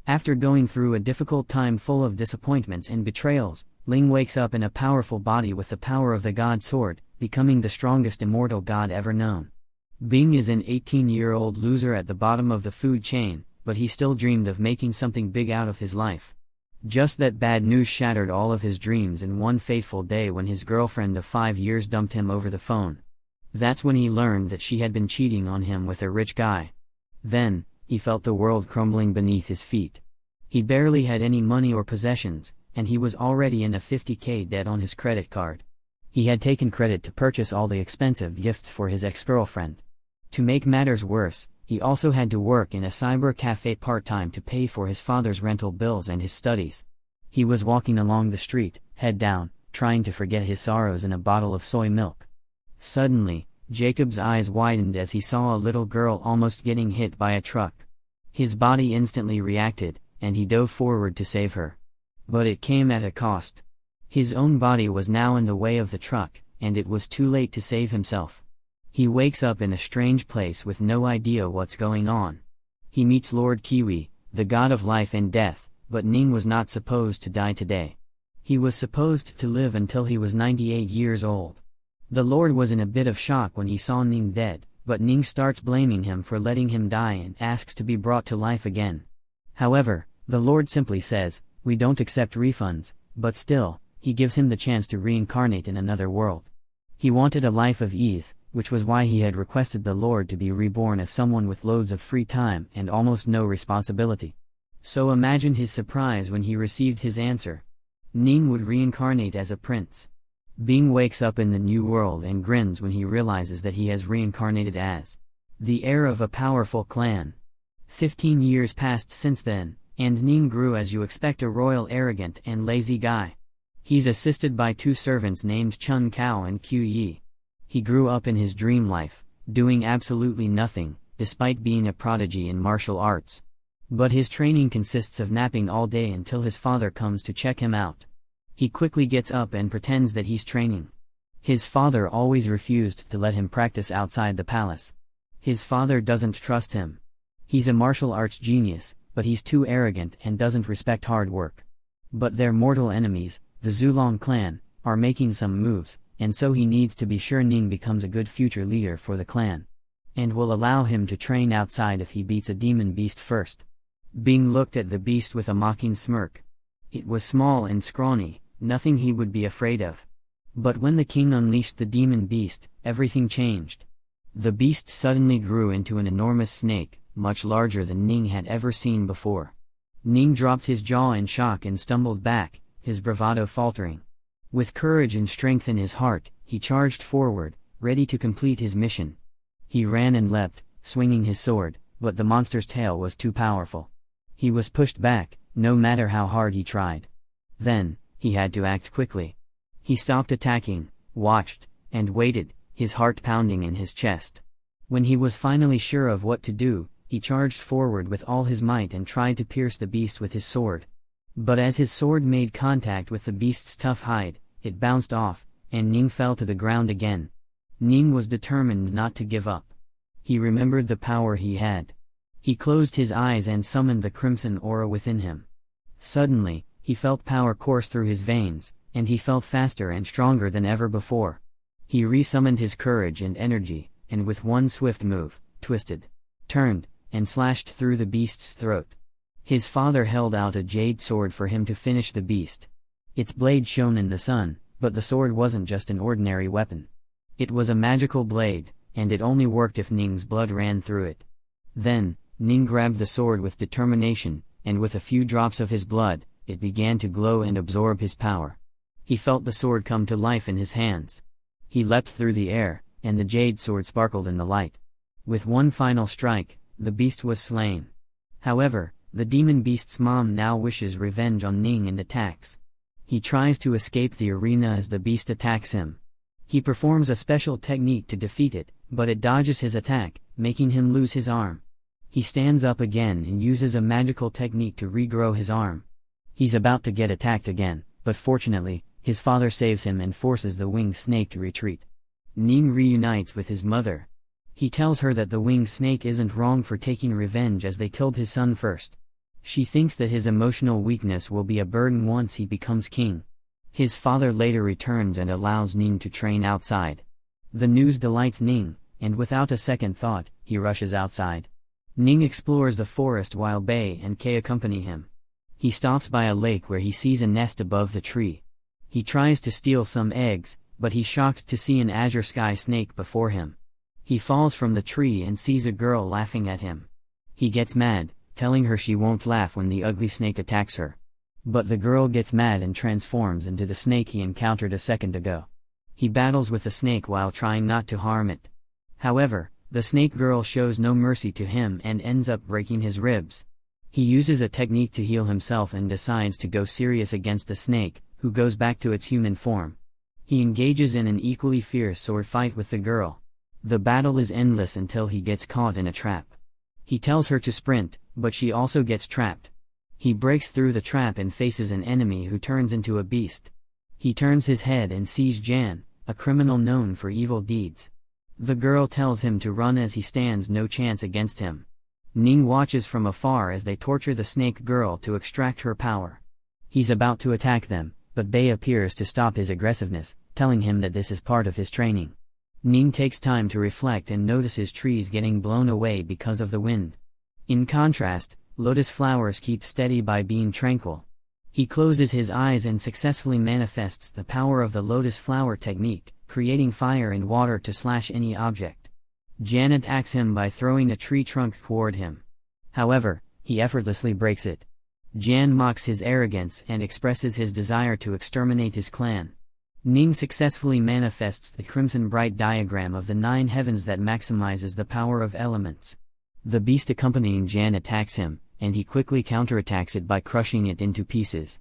After going through a difficult time full of disappointments and betrayals, Ling wakes up in a powerful body with the power of the God Sword, becoming the strongest immortal god ever known. Bing is an 18-year-old loser at the bottom of the food chain, but he still dreamed of making something big out of his life. Just that bad news shattered all of his dreams in one fateful day when his girlfriend of 5 years dumped him over the phone. That's when he learned that she had been cheating on him with a rich guy. Then, he felt the world crumbling beneath his feet. He barely had any money or possessions, and he was already in a $50,000 debt on his credit card. He had taken credit to purchase all the expensive gifts for his ex-girlfriend. To make matters worse, he also had to work in a cyber cafe part-time to pay for his father's rental bills and his studies. He was walking along the street, head down, trying to forget his sorrows in a bottle of soy milk. Suddenly, Jacob's eyes widened as he saw a little girl almost getting hit by a truck. His body instantly reacted, and he dove forward to save her. But it came at a cost. His own body was now in the way of the truck, and it was too late to save himself. He wakes up in a strange place with no idea what's going on. He meets Lord Kiwi, the god of life and death, but Ning was not supposed to die today. He was supposed to live until he was 98 years old. The Lord was in a bit of shock when he saw Ning dead, but Ning starts blaming him for letting him die and asks to be brought to life again. However, the Lord simply says, "We don't accept refunds," but still, he gives him the chance to reincarnate in another world. He wanted a life of ease, which was why he had requested the Lord to be reborn as someone with loads of free time and almost no responsibility. So imagine his surprise when he received his answer. Ning would reincarnate as a prince. Bing wakes up in the new world and grins when he realizes that he has reincarnated as the heir of a powerful clan. 15 years passed since then, and Ning grew as you expect a royal arrogant and lazy guy. He's assisted by 2 servants named Chun Kao and Q Yi. He grew up in his dream life, doing absolutely nothing, despite being a prodigy in martial arts. But his training consists of napping all day until his father comes to check him out. He quickly gets up and pretends that he's training. His father always refused to let him practice outside the palace. His father doesn't trust him. He's a martial arts genius, but he's too arrogant and doesn't respect hard work. But their mortal enemies, the Zulong clan, are making some moves, and so he needs to be sure Ning becomes a good future leader for the clan, and will allow him to train outside if he beats a demon beast first. Bing looked at the beast with a mocking smirk. It was small and scrawny, nothing he would be afraid of. But when the king unleashed the demon beast, everything changed. The beast suddenly grew into an enormous snake, much larger than Ning had ever seen before. Ning dropped his jaw in shock and stumbled back, his bravado faltering. With courage and strength in his heart, he charged forward, ready to complete his mission. He ran and leapt, swinging his sword, but the monster's tail was too powerful. He was pushed back, no matter how hard he tried. Then, he had to act quickly. He stopped attacking, watched, and waited, his heart pounding in his chest. When he was finally sure of what to do, he charged forward with all his might and tried to pierce the beast with his sword. But as his sword made contact with the beast's tough hide, it bounced off, and Ning fell to the ground again. Ning was determined not to give up. He remembered the power he had. He closed his eyes and summoned the crimson aura within him. Suddenly, he felt power course through his veins, and he felt faster and stronger than ever before. He resummoned his courage and energy, and with one swift move, twisted, turned, and slashed through the beast's throat. His father held out a jade sword for him to finish the beast. Its blade shone in the sun, but the sword wasn't just an ordinary weapon. It was a magical blade, and it only worked if Ning's blood ran through it. Then, Ning grabbed the sword with determination, and with a few drops of his blood, it began to glow and absorb his power. He felt the sword come to life in his hands. He leapt through the air, and the jade sword sparkled in the light. With one final strike, the beast was slain. However, the demon beast's mom now wishes revenge on Ning and attacks. He tries to escape the arena as the beast attacks him. He performs a special technique to defeat it, but it dodges his attack, making him lose his arm. He stands up again and uses a magical technique to regrow his arm. He's about to get attacked again, but fortunately, his father saves him and forces the winged snake to retreat. Ning reunites with his mother. He tells her that the winged snake isn't wrong for taking revenge as they killed his son first. She thinks that his emotional weakness will be a burden once he becomes king. His father later returns and allows Ning to train outside. The news delights Ning, and without a second thought, he rushes outside. Ning explores the forest while Bei and Kei accompany him. He stops by a lake where he sees a nest above the tree. He tries to steal some eggs, but he's shocked to see an azure sky snake before him. He falls from the tree and sees a girl laughing at him. He gets mad, telling her she won't laugh when the ugly snake attacks her. But the girl gets mad and transforms into the snake he encountered a second ago. He battles with the snake while trying not to harm it. However, the snake girl shows no mercy to him and ends up breaking his ribs. He uses a technique to heal himself and decides to go serious against the snake, who goes back to its human form. He engages in an equally fierce sword fight with the girl. The battle is endless until he gets caught in a trap. He tells her to sprint, but she also gets trapped. He breaks through the trap and faces an enemy who turns into a beast. He turns his head and sees Jan, a criminal known for evil deeds. The girl tells him to run as he stands no chance against him. Ning watches from afar as they torture the snake girl to extract her power. He's about to attack them, but Bei appears to stop his aggressiveness, telling him that this is part of his training. Ning takes time to reflect and notices trees getting blown away because of the wind. In contrast, lotus flowers keep steady by being tranquil. He closes his eyes and successfully manifests the power of the lotus flower technique, creating fire and water to slash any object. Jan attacks him by throwing a tree trunk toward him. However, he effortlessly breaks it. Jan mocks his arrogance and expresses his desire to exterminate his clan. Ning successfully manifests the crimson bright diagram of the 9 heavens that maximizes the power of elements. The beast accompanying Jan attacks him, and he quickly counterattacks it by crushing it into pieces.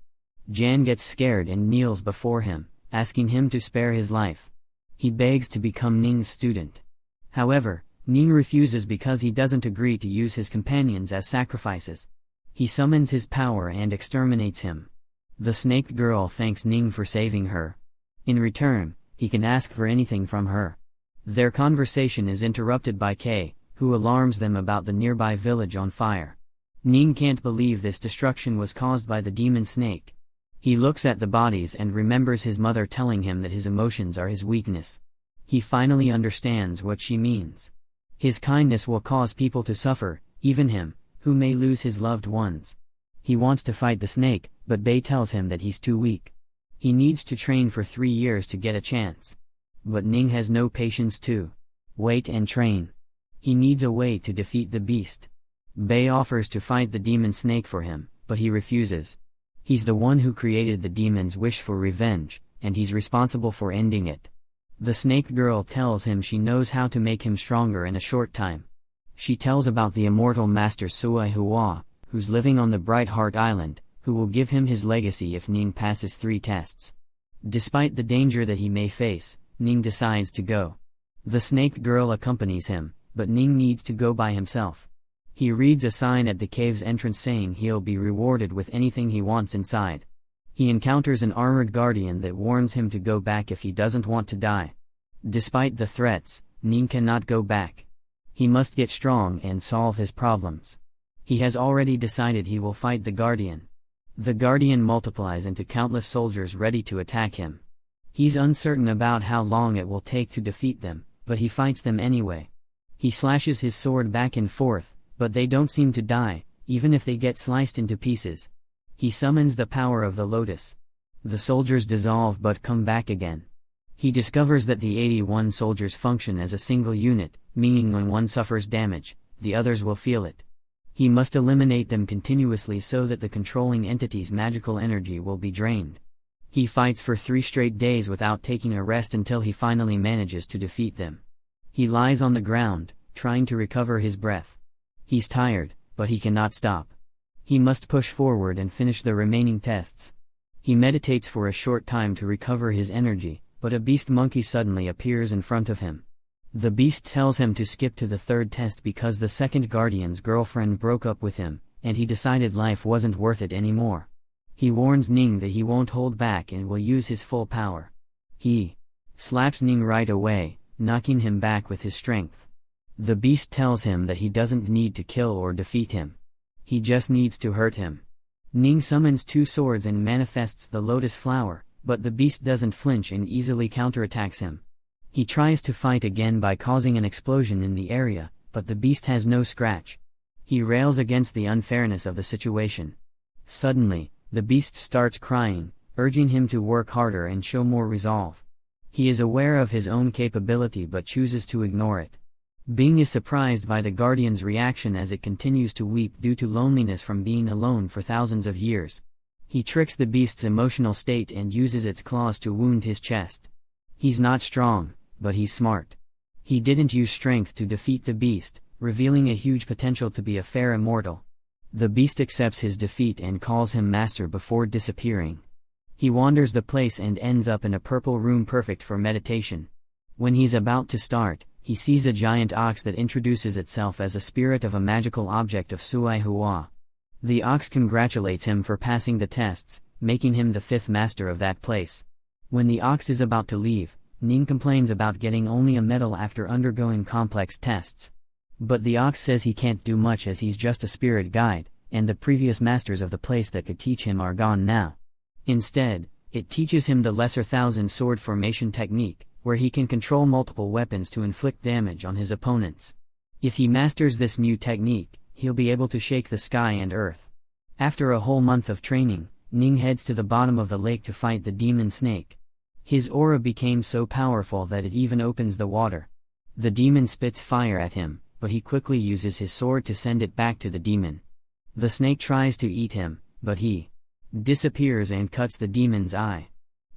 Jan gets scared and kneels before him, asking him to spare his life. He begs to become Ning's student. However, Ning refuses because he doesn't agree to use his companions as sacrifices. He summons his power and exterminates him. The snake girl thanks Ning for saving her. In return, he can ask for anything from her. Their conversation is interrupted by Kei, who alarms them about the nearby village on fire. Ning can't believe this destruction was caused by the demon snake. He looks at the bodies and remembers his mother telling him that his emotions are his weakness. He finally understands what she means. His kindness will cause people to suffer, even him, who may lose his loved ones. He wants to fight the snake, but Bei tells him that he's too weak. He needs to train for 3 years to get a chance. But Ning has no patience to wait and train. He needs a way to defeat the beast. Bei offers to fight the demon snake for him, but he refuses. He's the one who created the demon's wish for revenge, and he's responsible for ending it. The snake girl tells him she knows how to make him stronger in a short time. She tells about the immortal master Sui Hua, who's living on the Bright Heart Island, who will give him his legacy if Ning passes 3 tests. Despite the danger that he may face, Ning decides to go. The snake girl accompanies him, but Ning needs to go by himself. He reads a sign at the cave's entrance saying he'll be rewarded with anything he wants inside. He encounters an armored guardian that warns him to go back if he doesn't want to die. Despite the threats, Ning cannot go back. He must get strong and solve his problems. He has already decided he will fight the guardian. The guardian multiplies into countless soldiers ready to attack him. He's uncertain about how long it will take to defeat them, but he fights them anyway. He slashes his sword back and forth, but they don't seem to die, even if they get sliced into pieces. He summons the power of the lotus. The soldiers dissolve but come back again. He discovers that the 81 soldiers function as a single unit, meaning when one suffers damage, the others will feel it. He must eliminate them continuously so that the controlling entity's magical energy will be drained. He fights for 3 straight days without taking a rest until he finally manages to defeat them. He lies on the ground, trying to recover his breath. He's tired, but he cannot stop. He must push forward and finish the remaining tests. He meditates for a short time to recover his energy, but a beast monkey suddenly appears in front of him. The beast tells him to skip to the 3rd test because the second guardian's girlfriend broke up with him, and he decided life wasn't worth it anymore. He warns Ning that he won't hold back and will use his full power. He slaps Ning right away, knocking him back with his strength. The beast tells him that he doesn't need to kill or defeat him. He just needs to hurt him. Ning summons 2 swords and manifests the lotus flower, but the beast doesn't flinch and easily counterattacks him. He tries to fight again by causing an explosion in the area, but the beast has no scratch. He rails against the unfairness of the situation. Suddenly, the beast starts crying, urging him to work harder and show more resolve. He is aware of his own capability but chooses to ignore it. Bing is surprised by the guardian's reaction as it continues to weep due to loneliness from being alone for thousands of years. He tricks the beast's emotional state and uses its claws to wound his chest. He's not strong, but he's smart. He didn't use strength to defeat the beast, revealing a huge potential to be a fair immortal. The beast accepts his defeat and calls him master before disappearing. He wanders the place and ends up in a purple room perfect for meditation. When he's about to start, he sees a giant ox that introduces itself as a spirit of a magical object of Sui Hua. The ox congratulates him for passing the tests, making him the 5th master of that place. When the ox is about to leave, Ning complains about getting only a medal after undergoing complex tests. But the ox says he can't do much as he's just a spirit guide, and the previous masters of the place that could teach him are gone now. Instead, it teaches him the lesser thousand sword formation technique, where he can control multiple weapons to inflict damage on his opponents. If he masters this new technique, he'll be able to shake the sky and earth. After a whole month of training, Ning heads to the bottom of the lake to fight the demon snake. His aura became so powerful that it even opens the water. The demon spits fire at him, but he quickly uses his sword to send it back to the demon. The snake tries to eat him, but he disappears and cuts the demon's eye.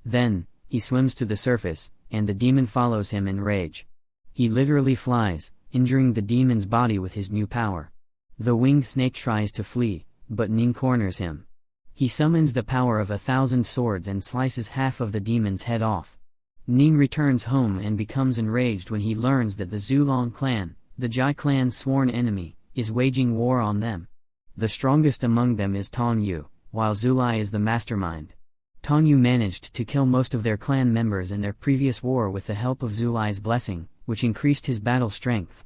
Then, he swims to the surface, and the demon follows him in rage. He literally flies, injuring the demon's body with his new power. The winged snake tries to flee, but Ning corners him. He summons the power of 1,000 swords and slices half of the demon's head off. Ning returns home and becomes enraged when he learns that the Zulong clan, the Jai clan's sworn enemy, is waging war on them. The strongest among them is Tong Yu, while Zulai is the mastermind. Tong Yu managed to kill most of their clan members in their previous war with the help of Zulai's blessing, which increased his battle strength.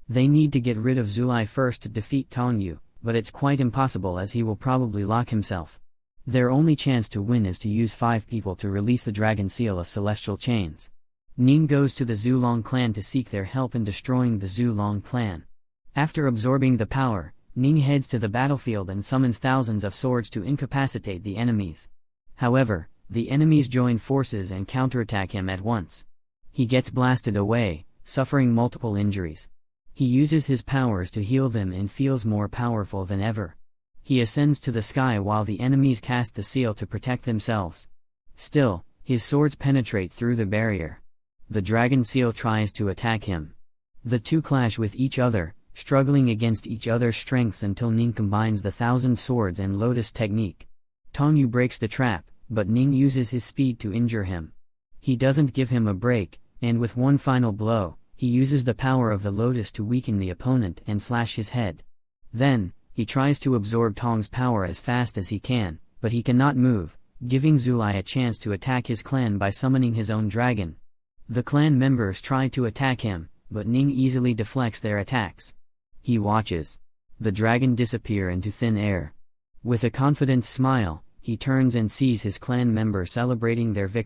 They need to get rid of Zulai first to defeat Tong Yu, but it's quite impossible as he will probably lock himself. Their only chance to win is to use 5 people to release the dragon seal of celestial chains. Ning goes to the Zulong clan to seek their help in destroying the Zulong clan. After absorbing the power, Ning heads to the battlefield and summons thousands of swords to incapacitate the enemies. However, the enemies join forces and counterattack him at once. He gets blasted away, suffering multiple injuries. He uses his powers to heal them and feels more powerful than ever. He ascends to the sky while the enemies cast the seal to protect themselves. Still, his swords penetrate through the barrier. The dragon seal tries to attack him. The two clash with each other, struggling against each other's strengths until Ning combines the 1,000 swords and lotus technique. Tong Yu breaks the trap, but Ning uses his speed to injure him. He doesn't give him a break, and with one final blow, he uses the power of the lotus to weaken the opponent and slash his head. Then, he tries to absorb Tong's power as fast as he can, but he cannot move, giving Zulai a chance to attack his clan by summoning his own dragon. The clan members try to attack him, but Ning easily deflects their attacks. He watches the dragon disappear into thin air. With a confident smile, he turns and sees his clan members celebrating their victory.